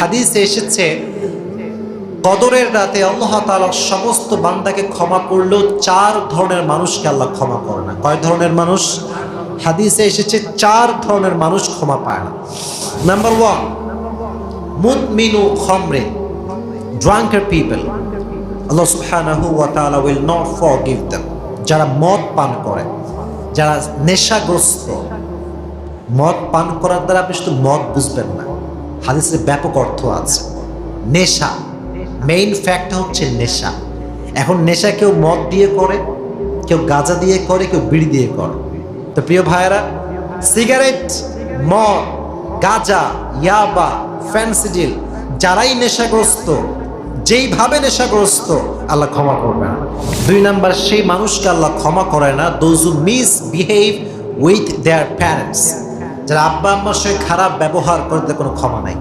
হাদিসে এসেছে কদরের রাতে আল্লাহ তাআলা সমস্ত বান্দাকে ক্ষমা করলেও 4 ধরনের মানুষকে আল্লাহ ক্ষমা করে না। কয় ধরনের মানুষ? হাদিসে এসেছে 4 ধরনের মানুষ ক্ষমা পায় না। নাম্বার 1, মুদমিনু খামরে, ড্রাঙ্কার পিপল, আল্লাহ সুবহানাহু ওয়া তাআলা উইল নট ফরগিভ দেম। যারা মদ পান করে, যারা নেশাগ্রস্ত। মদ পান করার দ্বারা আপনি শুধু মদ বুঝবেন না, হাদিসের ব্যাপক অর্থ আছে। নেশা, মেইন ফ্যাক্ট হচ্ছে নেশা। এখন নেশা কেউ মদ দিয়ে করে, কেউ গাঁজা দিয়ে করে, কেউ বিড়ি দিয়ে করে। তো প্রিয় ভাইয়েরা, সিগারেট, মদ, গাঁজা, ইয়াবা, ফেনসিডিল, যারাই নেশাগ্রস্ত, যেইভাবে নেশাগ্রস্ত, আল্লাহ ক্ষমা করবে না। 2 নাম্বার, সেই মানুষকে আল্লাহ ক্ষমা করে না, those who misbehave with their parents. যারা আব্বা আম্মার সঙ্গে খারাপ ব্যবহার করতে কোনো ক্ষমা নাই,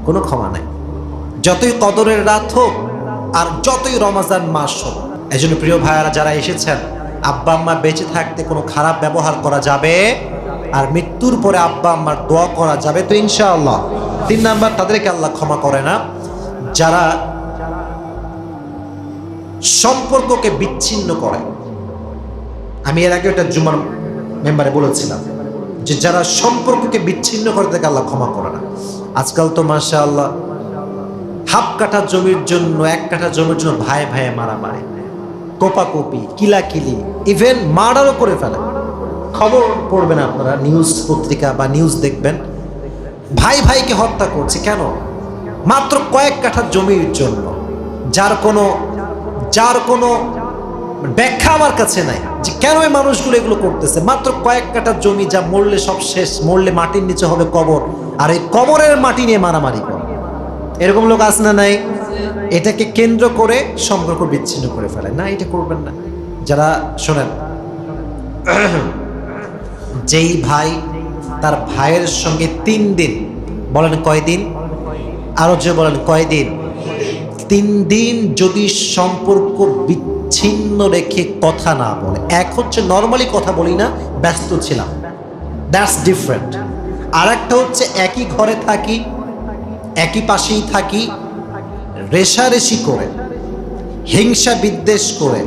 কোনো ক্ষমা নাই। যতই কদরের রাত হোক আর যতই রমজান মাস হোক। এই জন্য প্রিয় ভাইয়ারা যারা এসেছেন, আব্বা আম্মা বেঁচে থাকতে কোনো খারাপ ব্যবহার করা যাবে, আর মৃত্যুর পরে আব্বা আম্মার দোয়া করা যাবে তো ইনশাআল্লাহ। 3 নাম্বার, তাদেরকে আল্লাহ ক্ষমা করে না যারা সম্পর্ককে বিচ্ছিন্ন করে। আমি এর আগে একটা জুমার মেম্বারে বলেছিলাম যে যারা সম্পর্ককে বিচ্ছিন্ন করে তাকে আল্লাহ ক্ষমা করে না। আজকাল তো মাশাআল্লাহ হাফ কাঠা জমির জন্য 1 কাঠা জমির জন্য ভাই ভাইয়ে মারামারি, কোপাকুপি, কিলাকিলি, ইভেন মার্ডারও করে ফেলে। খবর পড়বেন আপনারা, নিউজ পত্রিকা বা নিউজ দেখবেন, ভাই ভাইকে হত্যা করছে। কেন? মাত্র কয়েক কাঠা জমির জন্য, যার কোনো ব্যাখ্যা আমার কাছে নাই যে কেন এই মানুষগুলো এগুলো করতেছে। মাত্র কয়েক কাঠা জমি, যা মরলে সব শেষ, মরলে মাটির নিচে হবে কবর, আর এই কবরের মাটি নিয়ে মারামারি করে। এরকম লোক আছে না নাই? এটাকে কেন্দ্র করে সম্পর্ক বিচ্ছিন্ন করে ফেলে। না, এটা করবেন না। যারা শোনেন, যেই ভাই তার ভাইয়ের সঙ্গে 3 দিন, বলেন কয়দিন, আরো যে বলেন কয়দিন, 3 দিন যদি সম্পর্ক বিচ্ছিন্ন রেখে কথা না বলে, এক হচ্ছে নর্মালি কথা বলি না, ব্যস্ত ছিলাম, দ্যাটস ডিফারেন্ট। আর একটা হচ্ছে একই ঘরে থাকি, একই পাশেই থাকি, রেশারেশি করে, হিংসা বিদ্বেষ করে,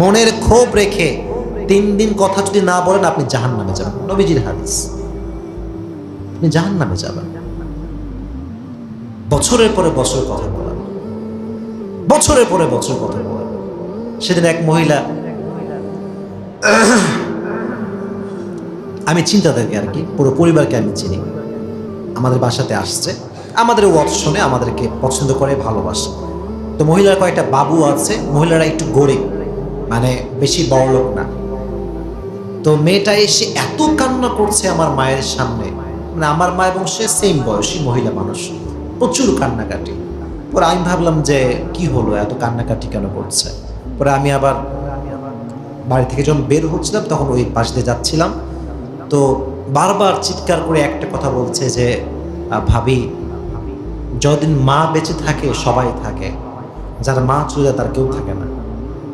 মনের ক্ষোভ রেখে 3 দিন কথা যদি না বলেন, আপনি জাহান্নামে যাবেন। নবীজির হাদিস, আপনি জাহান্নামে যাবেন। বছরের পরে বছর কথা বলেন, বছরের পরে বছর কথা বলেন। সেদিন এক মহিলা, আমি চিনি তাদেরকে আর কি, পুরো পরিবারকে আমি চিনি, আমাদের বাসাতে আসছে, আমাদের ওয়াজ শুনে আমাদেরকে পছন্দ করে, ভালোবাসে। তো মহিলার কয়েকটা বাবু আছে, মহিলারা একটু গরিব, মানে বেশি বড় লোক না। তো মেয়েটা এসে এত কান্না করছে আমার মায়ের সামনে, মানে আমার মা এবং সে সেম বয়সী মহিলা মানুষ, প্রচুর কান্নাকাটি। পরে আমি ভাবলাম যে কি হলো, এত কান্নাকাটি কেন করছে। পরে আমি আবার বাড়ি থেকে যখন বের হচ্ছিলাম, তখন ওই পাশ দিয়ে যাচ্ছিলাম, তো বারবার চিৎকার করে একটা কথা বলছে যে ভাবি, যতদিন মা বেঁচে থাকে সবাই থাকে, যারা মা চলে যায় তার কেউ থাকে না।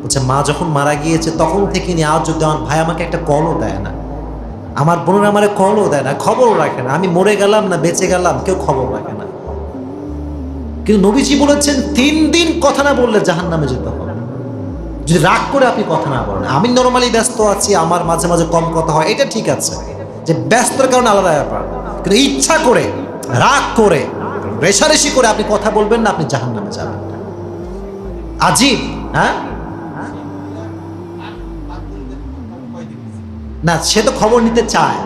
বলছে মা যখন মারা গিয়েছে তখন থেকে নিয়ে আজ যদি আমার ভাই আমাকে একটা কলও দেয় না, আমার বোনের আমার কলও দেয় না, খবরও রাখে না, আমি মরে গেলাম না বেঁচে গেলাম কেউ খবর রাখে না। কিন্তু নবীজি বলেছেন 3 দিন কথা না বললে জাহান্নামে যেতে হবে। যদি রাগ করে আপনি কথা না বলেন, আমি নর্মালি ব্যস্ত আছি, আমার মাঝে মাঝে কম কথা হয়, এটা ঠিক আছে, যে ব্যস্তর কারণে আলাদা ব্যাপার। কিন্তু ইচ্ছা করে, রাগ করে, রেশারেশি করে আপনি কথা বলবেন না, আপনি জাহান্নামে যাবেন। আজীব, হ্যাঁ? না, সে তো খবর নিতে চায়,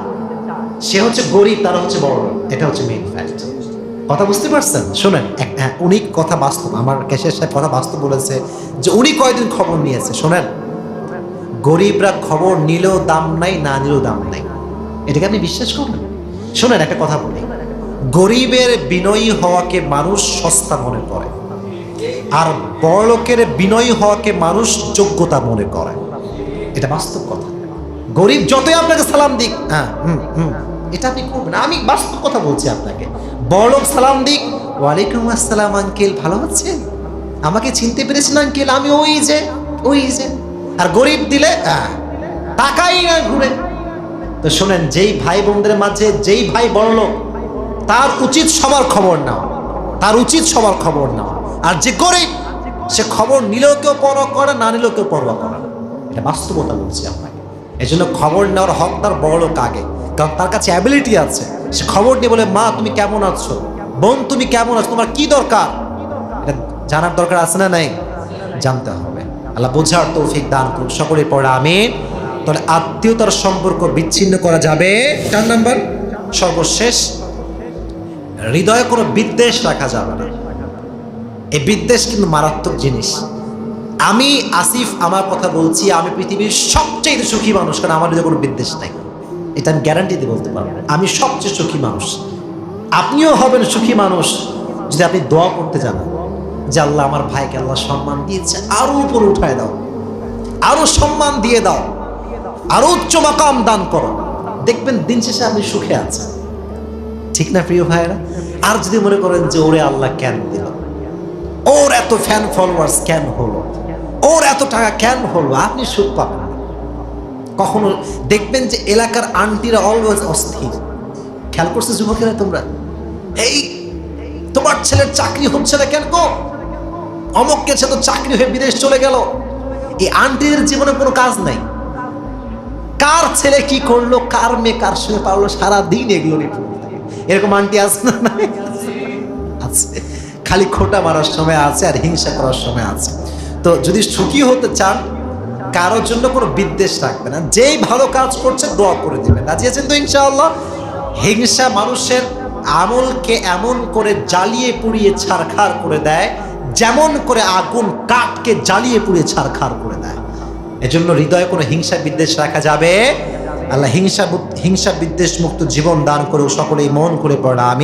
সে হচ্ছে গরিব, তারা হচ্ছে বড়, এটা হচ্ছে মেইন ফ্যাক্ট। কথা বুঝতে পারছেন? শোনেন, উনি কথা বাস্তব, আমার ক্যাশিয়ার সাহেব কথা বাস্তব বলেছে যে উনি কয়দিন খবর নিয়েছে। শোনেন, গরিবরা খবর নিলেও দাম নাই, না নিলেও দাম নাই, এটাকে আপনি বিশ্বাস করবেন? শোনেন, একটা কথা বলি, গরিবের বিনয়ী হওয়াকে মানুষ সস্তা মনে করে, আর বড়লোকের বিনয়ী হওয়াকে মানুষ যোগ্যতা মনে করে। এটা বাস্তব কথা। গরিব যতই আপনাকে সালাম দিক, হ্যাঁ এটা আপনি করবেন, আমি বাস্তব কথা বলছি আপনাকে। বড়লোক সালাম দিক, ওয়ালাইকুম আসসালাম আঙ্কেল, ভালো আছেন, আমাকে চিনতে পেরেছেন আঙ্কেল, আমি ওই যে। আর গরিব দিলে টাকাই না ঘুরে। তো শোনেন, যেই ভাই বোনদের মাঝে যেই ভাই বড়লোক, তার উচিত সবার খবর নেওয়া। তার উচিত সবার খবর নেওয়া। আর যে গরিব সে খবর নিলেও কেউ পরোয়া করে, না নিলেও কেউ পরোয়া করে না। এটা বাস্তবতা বলছি আপনাকে। এই জন্য খবর নেওয়ার হক তার বড় লোক আগে, কারণ তার কাছে অ্যাবিলিটি আছে। সে খবর নিয়ে বলে, মা তুমি কেমন আছো, বোন তুমি কেমন আছো, তোমার কি দরকার, এটা জানার দরকার আছে না নাই? জানতে হবে। আল্লাহ বোঝার তৌফিক দান করুন সকলে পড়ে আমিন। তাহলে আত্মীয়তার সম্পর্ক বিচ্ছিন্ন করা যাবে। 4 নাম্বার সর্বশেষ, হৃদয়ে কোনো বিদ্বেষ রাখা যাবে না। এই বিদ্বেষ কিন্তু মারাত্মক জিনিস। আমি আসিফ আমার কথা বলছি, আমি পৃথিবীর সবচেয়ে সুখী মানুষ, কারণ আমার হৃদয়ে কোনো বিদ্বেষ নাই। এটা আমি গ্যারান্টি দিয়ে বলতে পারবো, আমি সবচেয়ে সুখী মানুষ। আপনিও হবেন সুখী মানুষ যদি আপনি দোয়া করতে জানেন যে আল্লাহ আমার ভাইকে আল্লাহ সম্মান দিয়েছে, আরো উপরে উঠায় দাও, আরো সম্মান দিয়ে দাও, আরো উচ্চ মাকাম দান করো, দেখবেন দিন শেষে আপনি সুখে আছেন। ঠিক না প্রিয় ভাইরা? আর যদি মনে করেন যে ওরে আল্লাহ কেন দিল, ওর এত ফ্যান ফলোয়ার্স কেন হলো, ওর এত টাকা কেন হলো, আপনি সুখ পাবেন না কখনো। দেখবেন যে এলাকার আন্টিরা অলওয়েজ অস্থির। খেয়াল করছে যুবকেরা তোমরা, এই তোমার ছেলের চাকরি হচ্ছে না কেন গো, অমুককে সে তো চাকরি হয়ে বিদেশ চলে গেল। এই আন্টিদের জীবনে কোনো কাজ নাই, কার ছেলে কি করলো, কার মেয়ে কার সঙ্গে পারলো, সারাদিন এগুলো নিয়ে পড়ে থাকে। এরকম আন্টি আছে না? আছে। খালি খোটা মারার সময় আছে আর হিংসা করার সময় আছে। তো যদি সুখী হতে চান, কারোর জন্য কোনো বিদ্বেষ রাখবে না, যেই ভালো কাজ করছে দোয়া করে দেবেন। রাজি আছেন তো ইনশাআল্লাহ? হিংসা মানুষের আমলকে এমন করে জ্বালিয়ে পুড়িয়ে ছারখার করে দেয়, যেমন করে আগুন কাঠকে জ্বালিয়ে পুড়িয়ে ছারখার করে দেয়। এজন্য হৃদয়ে কোনো হিংসা বিদ্বেষ রাখা যাবে। আল্লাহ হিংসা বিদ্বেষ মুক্ত জীবন দান করেও সকলেই মন করে পড়া আমি।